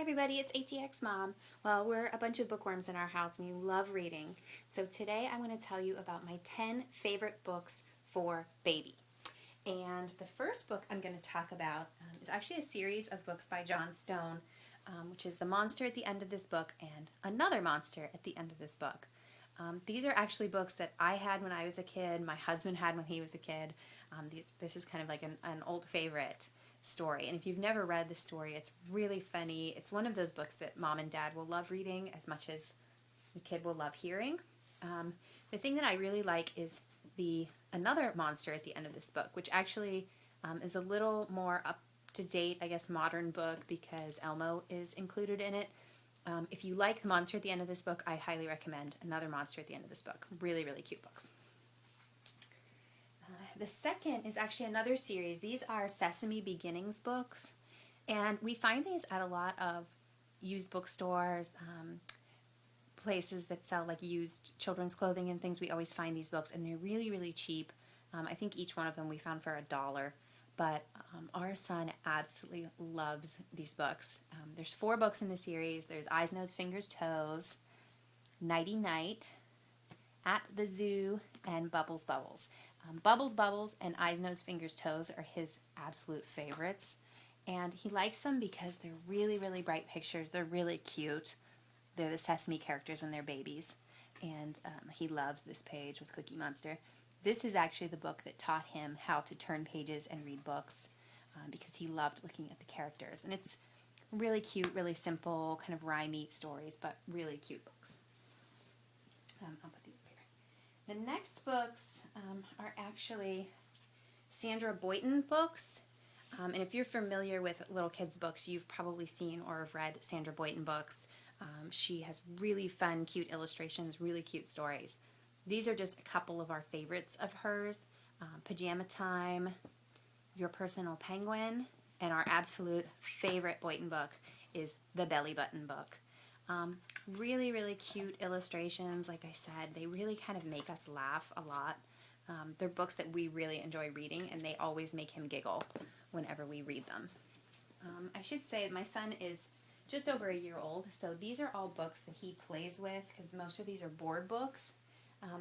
everybody, it's ATX Mom. Well, we're a bunch of bookworms in our house and we love reading. So today I'm going to tell you about my 10 favorite books for baby. And the first book I'm going to talk about is actually a series of books by John Stone, which is the monster at the end of this book and another monster at the end of this book. These are actually books that I had when I was a kid, my husband had when he was a kid. This is kind of like an old favorite story, and if you've never read the story, it's really funny. It's one of those books that mom and dad will love reading as much as the kid will love hearing. The thing that I really like is another monster at the end of this book, which actually is a little more up to date, I guess, modern book because Elmo is included in it. If you like the monster at the end of this book, I highly recommend Another Monster at the End of this book. Really, really cute books. The second is actually another series. These are Sesame Beginnings books, and we find these at a lot of used bookstores, places that sell like used children's clothing and things. We always find these books, and they're really, really cheap. I think each one of them we found for $1, but our son absolutely loves these books. There's 4 books in the series. There's Eyes, Nose, Fingers, Toes, Nighty Night, At the Zoo, and Bubbles, Bubbles. Bubbles, Bubbles, and Eyes, Nose, Fingers, Toes are his absolute favorites. And he likes them because they're really, really bright pictures. They're really cute. They're the Sesame characters when they're babies. And he loves this page with Cookie Monster. This is actually the book that taught him how to turn pages and read books because he loved looking at the characters. And it's really cute, really simple, kind of rhymey stories, but really cute books. I'll put these here. The next books are actually Sandra Boynton books. And if you're familiar with little kids' books, you've probably seen or have read Sandra Boynton books. She has really fun, cute illustrations, really cute stories. These are just a couple of our favorites of hers. Pajama Time, Your Personal Penguin, and our absolute favorite Boynton book is the Belly Button book. Really, really cute illustrations. Like I said, they really kind of make us laugh a lot. They're books that we really enjoy reading, and they always make him giggle whenever we read them. I should say my son is just over a year old, so these are all books that he plays with because most of these are board books.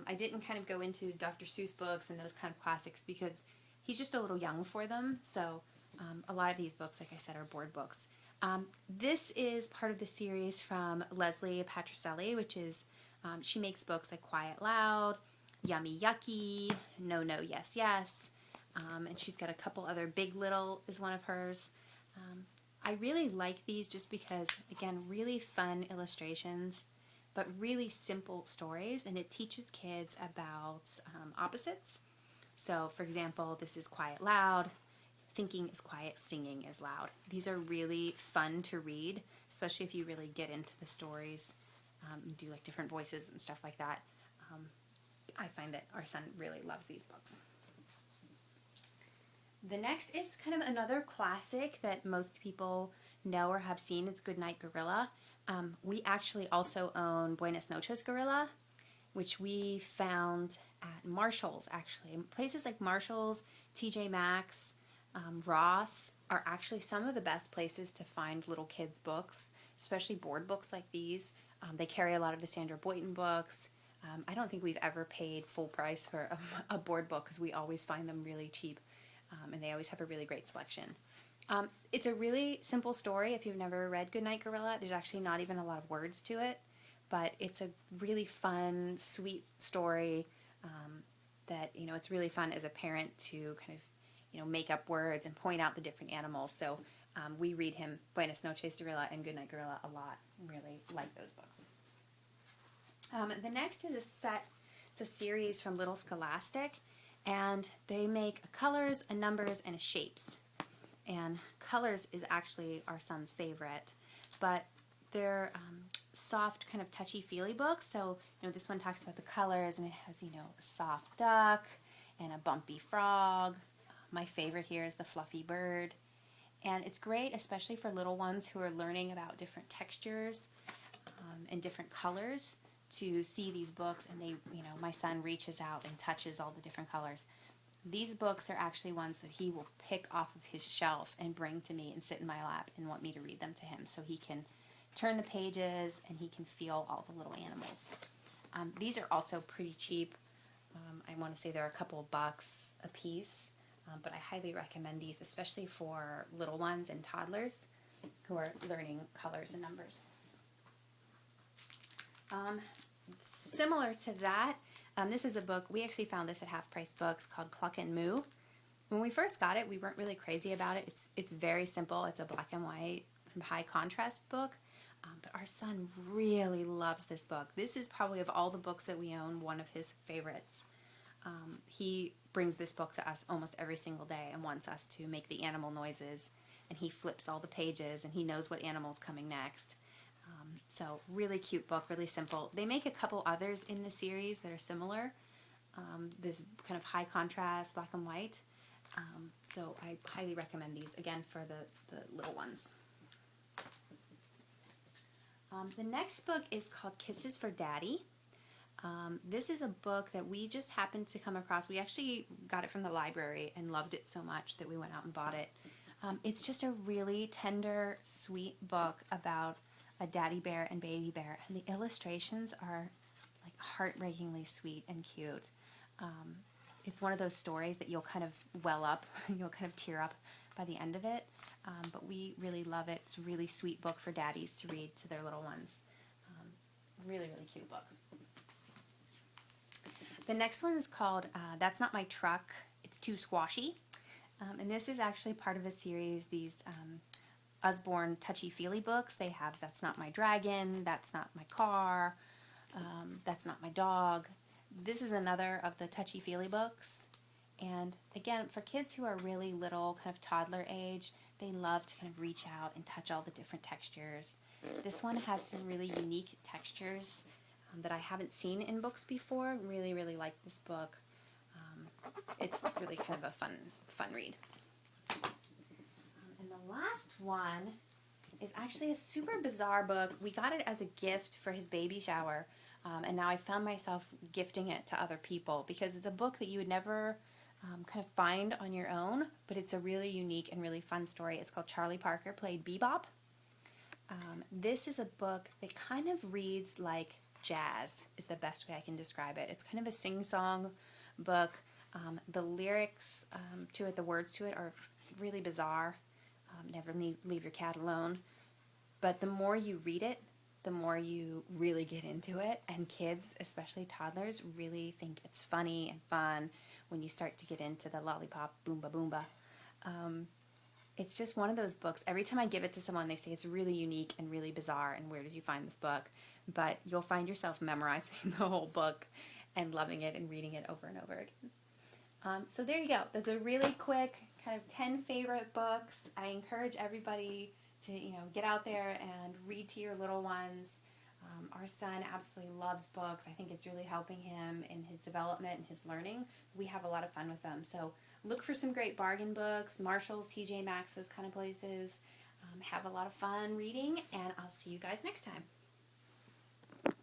I didn't kind of go into Dr. Seuss books and those kind of classics because he's just a little young for them, so a lot of these books, like I said, are board books. This is part of the series from Leslie Patricelli, which is, she makes books like Quiet Loud, Yummy Yucky, No No Yes Yes, and she's got a couple other. Big Little is one of hers. I really like these just because, again, really fun illustrations, but really simple stories, and it teaches kids about opposites. So, for example, this is Quiet Loud. Thinking is quiet, singing is loud. These are really fun to read, especially if you really get into the stories, do like different voices and stuff like that. I find that our son really loves these books. The next is kind of another classic that most people know or have seen. It's Goodnight Gorilla. We actually also own Buenas Noches Gorilla, which we found at Marshall's, actually. Places like Marshall's, TJ Maxx, Ross are actually some of the best places to find little kids' books, especially board books like these. They carry a lot of the Sandra Boynton books. I don't think we've ever paid full price for a board book because we always find them really cheap, and they always have a really great selection. It's a really simple story. If you've never read Goodnight Gorilla, there's actually not even a lot of words to it, but it's a really fun, sweet story that, it's really fun as a parent to kind of make up words and point out the different animals. So we read him Buenas Noches Gorilla and Goodnight Gorilla a lot. Really like those books. The next is it's a series from Little Scholastic, and they make a colors, a numbers, and a shapes. And colors is actually our son's favorite, but they're soft, kind of touchy-feely books. So, this one talks about the colors, and it has, a soft duck and a bumpy frog. My favorite here is the fluffy bird. And it's great, especially for little ones who are learning about different textures and different colors, to see these books, and they, my son reaches out and touches all the different colors. These books are actually ones that he will pick off of his shelf and bring to me and sit in my lap and want me to read them to him so he can turn the pages and he can feel all the little animals. These are also pretty cheap. I want to say they're a couple of bucks a piece, but I highly recommend these, especially for little ones and toddlers who are learning colors and numbers. Similar to that, this is a book, we actually found this at Half Price Books, called cluckingmoo. When we first got it, we weren't really crazy about it. It's very simple. It's a black and white, high contrast book, but our son really loves this book. This is probably, of all the books that we own, one of his favorites. He brings this book to us almost every single day and wants us to make the animal noises, and he flips all the pages and he knows what animal's coming next. So really cute book, really simple. They make a couple others in the series that are similar. This kind of high contrast, black and white. So I highly recommend these, again, for the little ones. The next book is called Kisses for Daddy. This is a book that we just happened to come across. We actually got it from the library and loved it so much that we went out and bought it. It's just a really tender, sweet book about a daddy bear and baby bear, and the illustrations are like heartbreakingly sweet and cute. It's one of those stories that you'll kind of well up, you'll kind of tear up by the end of it, but we really love it. It's a really sweet book for daddies to read to their little ones. Really, really cute book. The next one is called That's Not My Truck, It's Too Squashy. And this is actually part of a series, these Usborne touchy-feely books. They have That's Not My Dragon, That's Not My Car, That's Not My Dog. This is another of the touchy-feely books. And again, for kids who are really little, kind of toddler age, they love to kind of reach out and touch all the different textures. This one has some really unique textures that I haven't seen in books before. Really, really like this book. It's really kind of a fun read. And the last one is actually a super bizarre book. We got it as a gift for his baby shower, and now I found myself gifting it to other people because it's a book that you would never kind of find on your own, but it's a really unique and really fun story. It's called Charlie Parker Played Bebop. This is a book that kind of reads like jazz, is the best way I can describe it. It's kind of a sing-song book. The lyrics to it, the words to it, are really bizarre. Never leave your cat alone. But the more you read it, the more you really get into it. And kids, especially toddlers, really think it's funny and fun when you start to get into the lollipop boomba boomba. It's just one of those books. Every time I give it to someone, they say it's really unique and really bizarre, and where did you find this book? But you'll find yourself memorizing the whole book and loving it and reading it over and over again. So there you go. That's a really quick kind of 10 favorite books. I encourage everybody to, get out there and read to your little ones. Our son absolutely loves books. I think it's really helping him in his development and his learning. We have a lot of fun with them. So look for some great bargain books, Marshalls, TJ Maxx, those kind of places. Have a lot of fun reading, and I'll see you guys next time.